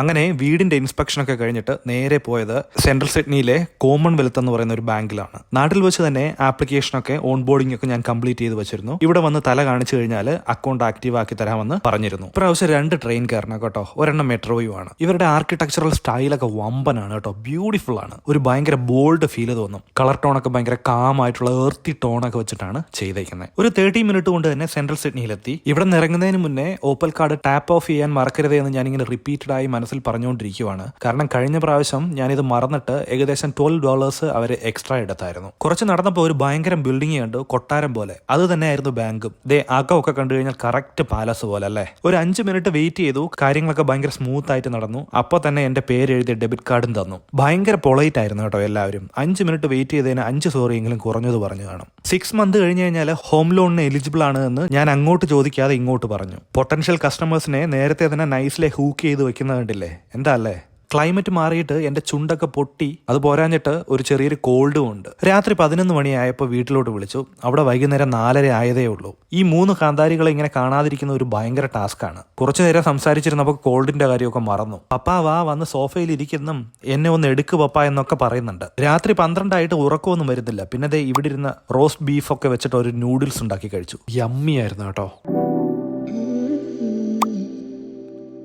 അങ്ങനെ വീടിന്റെ ഇൻസ്പെക്ഷൻ ഒക്കെ കഴിഞ്ഞിട്ട് നേരെ പോയത് സെൻട്രൽ സിഡ്നിയിലെ കോമൺവെൽത്ത് എന്ന് പറയുന്ന ഒരു ബാങ്കിലാണ്. നാട്ടിൽ വെച്ച് തന്നെ ആപ്ലിക്കേഷനൊക്കെ ഓൺ ബോർഡിംഗ് ഒക്കെ ഞാൻ കംപ്ലീറ്റ് ചെയ്ത് വെച്ചിരുന്നു. ഇവിടെ വന്ന് തല കാണിച്ചു കഴിഞ്ഞാൽ അക്കൗണ്ട് ആക്റ്റീവ് ആക്കി തരാമെന്ന് പറഞ്ഞിരുന്നു. ഇപ്രാവശ്യം 2 ട്രെയിൻ കയറണം കേട്ടോ, ഒരെണ്ണം മെട്രോയും ആണ്. ഇവരുടെ ആർക്കിടെക്ചറൽ സ്റ്റൈലൊക്കെ വമ്പനാണ് കേട്ടോ, ബ്യൂട്ടിഫുൾ ആണ്. ഒരു ഭയങ്കര ബോൾഡ് ഫീൽ തോന്നും. കളർ ടോണൊക്കെ ഭയങ്കര കാമായിട്ടുള്ള ഏർത്തി ടോണൊക്കെ വെച്ചിട്ടാണ് ചെയ്തേക്കുന്നത്. ഒരു 30 മിനിറ്റ് കൊണ്ട് തന്നെ സെൻട്രൽ സിഡ്നിയിലെത്തി. ഇവിടെ നിന്ന് ഇറങ്ങുന്നതിന് മുന്നേ ഓപ്പൽ കാർഡ് ടാപ്പ് ഓഫ് ചെയ്യാൻ മറക്കരുത് എന്ന് ഞാനിങ്ങനെ റിപ്പീറ്റഡ് ആയി മനസ്സിൽ പറഞ്ഞുകൊണ്ടിരിക്കുവാണ്. കാരണം കഴിഞ്ഞ പ്രാവശ്യം ഞാനിത് മറന്നിട്ട് ഏകദേശം $12 അവർ എക്സ്ട്രാ എടുത്തായിരുന്നു. കുറച്ച് നടന്നപ്പോൾ ഒരു ഭയങ്കര ബിൽഡിംഗ് കണ്ടു, കൊട്ടാരം പോലെ. അത് തന്നെയായിരുന്നു ബാങ്കും. അകമൊക്കെ കണ്ടു കഴിഞ്ഞാൽ കറക്റ്റ് പാലസ് പോലെ അല്ലേ. ഒരു 5 മിനിറ്റ് വെയിറ്റ് ചെയ്തു. കാര്യങ്ങളൊക്കെ ഭയങ്കര സ്മൂത്ത് ആയിട്ട് നടന്നു. അപ്പോൾ തന്നെ എന്റെ പേര് എഴുതിയ ഡെബിറ്റ് കാർഡും തന്നു. ഭയങ്കര പൊളൈറ്റ് ആയിരുന്നു കേട്ടോ എല്ലാവരും. 5 മിനിറ്റ് വെയിറ്റ് ചെയ്തതിന് 5 സോറിയെങ്കിലും കുറഞ്ഞത് പറഞ്ഞു കാണും. 6 മന്ത് കഴിഞ്ഞ് കഴിഞ്ഞാൽ ഹോം ലോണിന് എലിജിബിൾ ആണ് എന്ന് ഞാൻ അങ്ങോട്ട് ചോദിക്കാതെ ഇങ്ങോട്ട് പറഞ്ഞു. പൊട്ടൻഷ്യൽ കസ്റ്റമേഴ്സിനെ നേരത്തെ തന്നെ നൈസിലെ ഹൂക്ക് ചെയ്ത് വെക്കുന്നത് കണ്ടില്ലേ, എന്താ അല്ലേ. ക്ലൈമറ്റ് മാറിയിട്ട് എന്റെ ചുണ്ടൊക്കെ പൊട്ടി. അത് പോരാഞ്ഞിട്ട് ഒരു ചെറിയൊരു കോൾഡും ഉണ്ട്. രാത്രി 11 മണിയായപ്പോൾ വീട്ടിലോട്ട് വിളിച്ചു. അവിടെ വൈകുന്നേരം 4:30 ആയതേ ഉള്ളൂ. ഈ 3 കാന്താരികളെ ഇങ്ങനെ കാണാതിരിക്കുന്ന ഒരു ഭയങ്കര ടാസ്ക്കാണ്. കുറച്ചു നേരം സംസാരിച്ചിരുന്നപ്പോൾ കോൾഡിന്റെ കാര്യമൊക്കെ മറന്നു. പപ്പാ വാ, വന്ന് സോഫയിൽ ഇരിക്കുന്നു, എന്നെ ഒന്ന് എടുക്ക് പപ്പ എന്നൊക്കെ പറയുന്നുണ്ട്. രാത്രി 12 ആയിട്ട് ഉറക്കമൊന്നും വരുന്നില്ല. പിന്നെ ഇവിടെ ഇരുന്ന റോസ്റ്റ് ബീഫ് ഒക്കെ വെച്ചിട്ട് ഒരു നൂഡിൽസ് ഉണ്ടാക്കി കഴിച്ചു. യമ്മി ആയിരുന്നു കേട്ടോ.